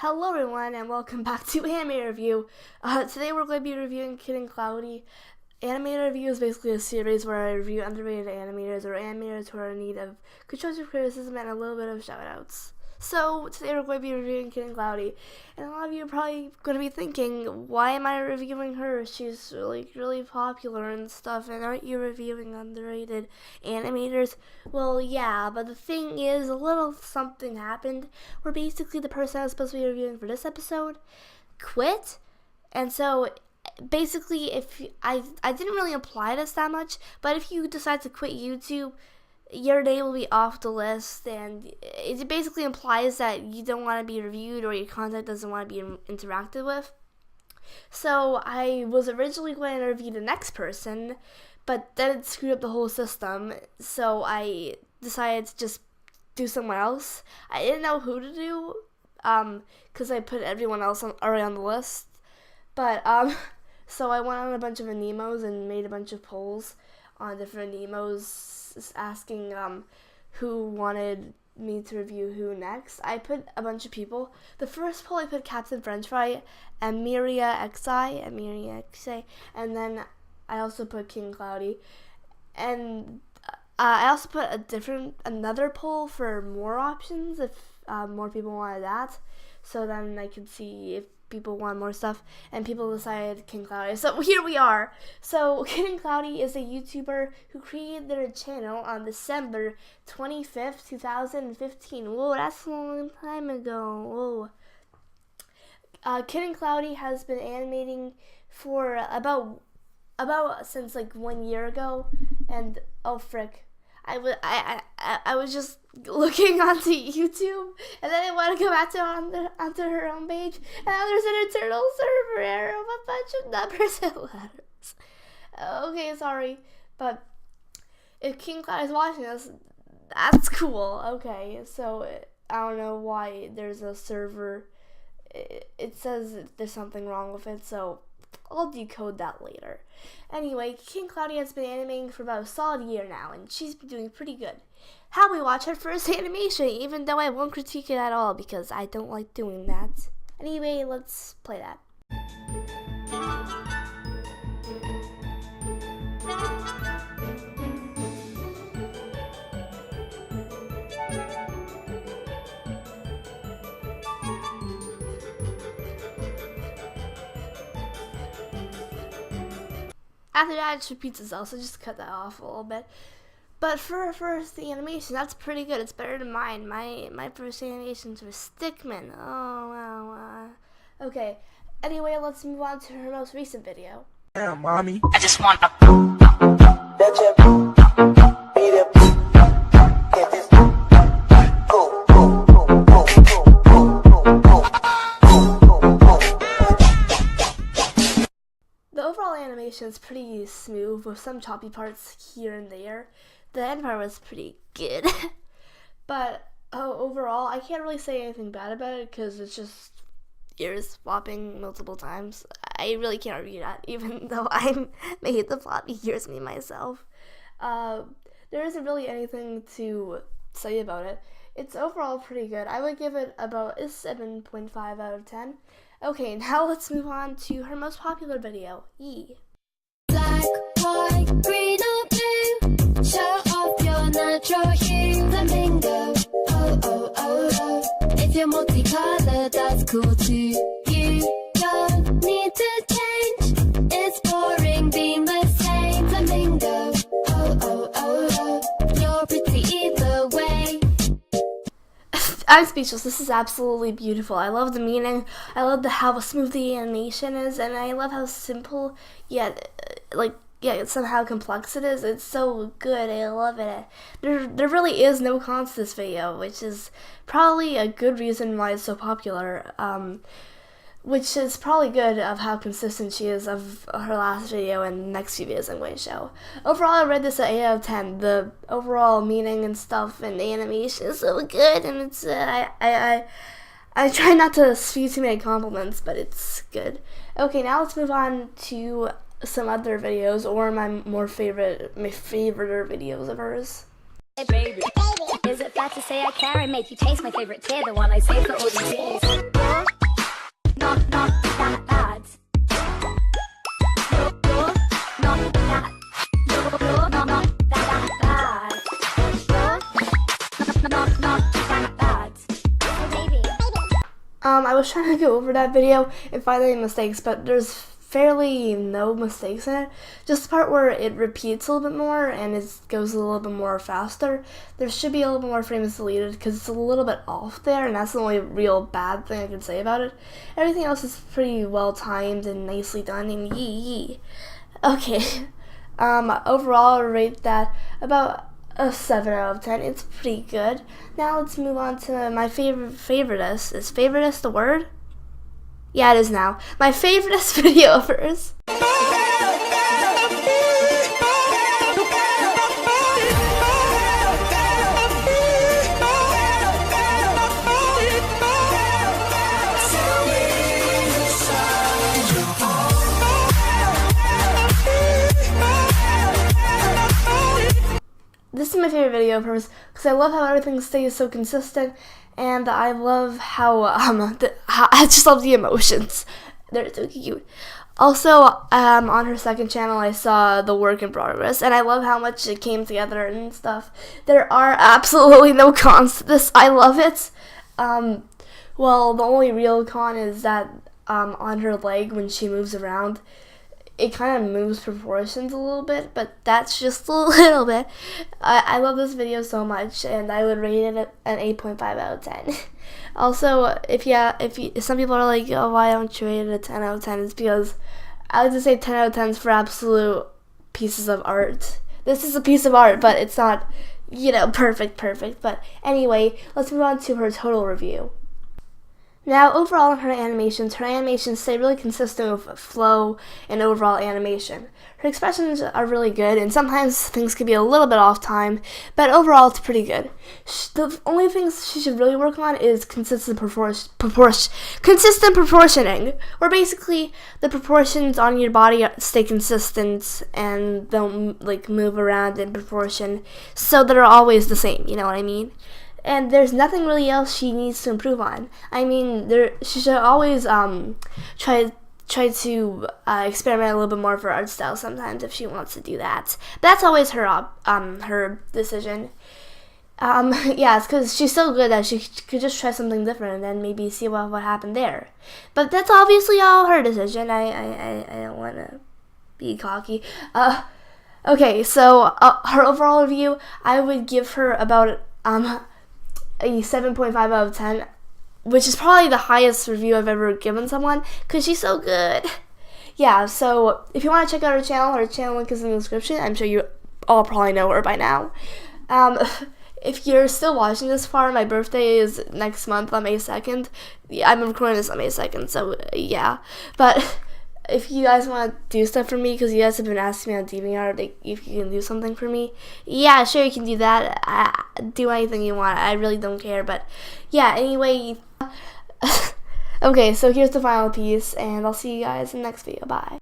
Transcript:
Hello everyone and welcome back to Animator Review. Today we're going to be reviewing Kitten Cloudy. Animator Review is basically a series where I review underrated animators or animators who are in need of constructive criticism and a little bit of shoutouts. So today we're going to be reviewing Kitten Cloudy, and a lot of you are probably going to be thinking, why am I reviewing her? She's really popular and stuff, and aren't you reviewing underrated animators? Well, yeah, but the thing is, a little something happened where basically the person I was supposed to be reviewing for this episode quit, and so basically if I didn't really apply this that much, but if you decide to quit YouTube, your name will be off the list, and it basically implies that you don't want to be reviewed or your content doesn't want to be interacted with. So I was originally going to review the next person, but then it screwed up the whole system, so I decided to just do someone else. I didn't know who to do, because I put everyone else already on the list, but so I went on a bunch of Anemos and made a bunch of polls on different Anemos asking who wanted me to review who next. I put a bunch of people. The first poll I put Captain French Fry, Emiria XI, and then I also put King Cloudy, and I also put another poll for more options if more people wanted that, so then I could see if people want more stuff, and people decided King Cloudy. So here we are. So Kitten Cloudy is a YouTuber who created their channel on December 25th, 2015. Whoa, that's a long time ago. Whoa. Kitten Cloudy has been animating for about since like 1 year ago, and oh frick, I was just looking onto YouTube, and then I want to go back to onto her own page, and now there's an internal server error of a bunch of numbers and letters. Okay, sorry, but if King Cloud is watching this, that's cool. Okay, so I don't know why there's a server. It says there's something wrong with it, so I'll decode that later. Anyway, King Cloudy has been animating for about a solid year now, and she's been doing pretty good. How about we watch her first animation, even though I won't critique it at all because I don't like doing that. Anyway, let's play that. After that, it just repeats itself, so just cut that off a little bit. But for the animation, that's pretty good. It's better than mine. My first animations were Stickman. Oh, wow. Okay, anyway, let's move on to her most recent video. Yeah, mommy. I just want to The overall animation is pretty smooth with some choppy parts here and there. The end part was pretty good. But overall, I can't really say anything bad about it because it's just ears flopping multiple times. I really can't review that, even though I made the floppy ears me myself. There isn't really anything to say about it. It's overall pretty good. I would give it about a 7.5 out of 10. Okay, now let's move on to her most popular video, Yee. Black, white, green or blue, show off your natural hue. Flamingo, oh. If you're multicolored, that's cool too. You don't need to change, it's boring being the same. Flamingo, oh. You're pretty either way. I'm speechless. This is absolutely beautiful. I love the meaning. I love how smooth the animation is, and I love how simple yet somehow complex it is. It's so good. I love it. There really is no cons to this video, which is probably a good reason why it's so popular. Which is probably good of how consistent she is of her last video and the next few videos I'm going to show. Overall, I read this at 8 out of 10. The overall meaning and stuff and the animation is so good, and it's I try not to spew too many compliments, but it's good. Okay, now let's move on to some other videos, or my favorite videos of hers. Hey baby, is it fair to say I care and make you taste my favorite tear, the one I save for all these years? I was trying to go over that video and find any mistakes, but there's fairly no mistakes in it. Just the part where it repeats a little bit more and it goes a little bit more faster. There should be a little bit more frames deleted because it's a little bit off there, and that's the only real bad thing I can say about it. Everything else is pretty well timed and nicely done, and yee. Okay, overall I rate that about a 7 out of 10. It's pretty good. Now let's move on to my favoritist. Is favoritist the word? Yeah, it is now. My favoritist videoverse. This is my favorite video because I love how everything stays so consistent, and I love how I just love the emotions. They're so cute. Also, on her second channel, I saw the work in progress, and I love how much it came together and stuff. There are absolutely no cons to this. I love it. Well, the only real con is that on her leg when she moves around, it kind of moves proportions a little bit, but that's just a little bit. I love this video so much, and I would rate it an 8.5 out of 10. Also, if some people are like, oh, why don't you rate it a 10 out of 10? It's because I like to say 10 out of 10 is for absolute pieces of art. This is a piece of art, but it's not, perfect. But anyway, let's move on to her total review. Now, overall in her animations stay really consistent with flow and overall animation. Her expressions are really good, and sometimes things can be a little bit off time, but overall it's pretty good. The only things she should really work on is consistent proportioning, where basically the proportions on your body stay consistent and don't move around in proportion, so they're always the same. You know what I mean? And there's nothing really else she needs to improve on. I mean, she should always try to experiment a little bit more for art style sometimes if she wants to do that. But that's always her decision. Yeah, it's because she's so good that she could just try something different and then maybe see what happened there. But that's obviously all her decision. I don't want to be cocky. Okay, so her overall review, I would give her about a 7.5 out of 10, which is probably the highest review I've ever given someone, because she's so good. Yeah, so if you want to check out her channel link is in the description. I'm sure you all probably know her by now. If you're still watching this far, my birthday is next month on May 2nd. Yeah, I'm recording this on May 2nd, so yeah. But if you guys want to do stuff for me, because you guys have been asking me on Deviant Art if you can do something for me, yeah, sure, you can do that. Do anything you want. I really don't care. But yeah, anyway. Okay, so here's the final piece, and I'll see you guys in the next video. Bye.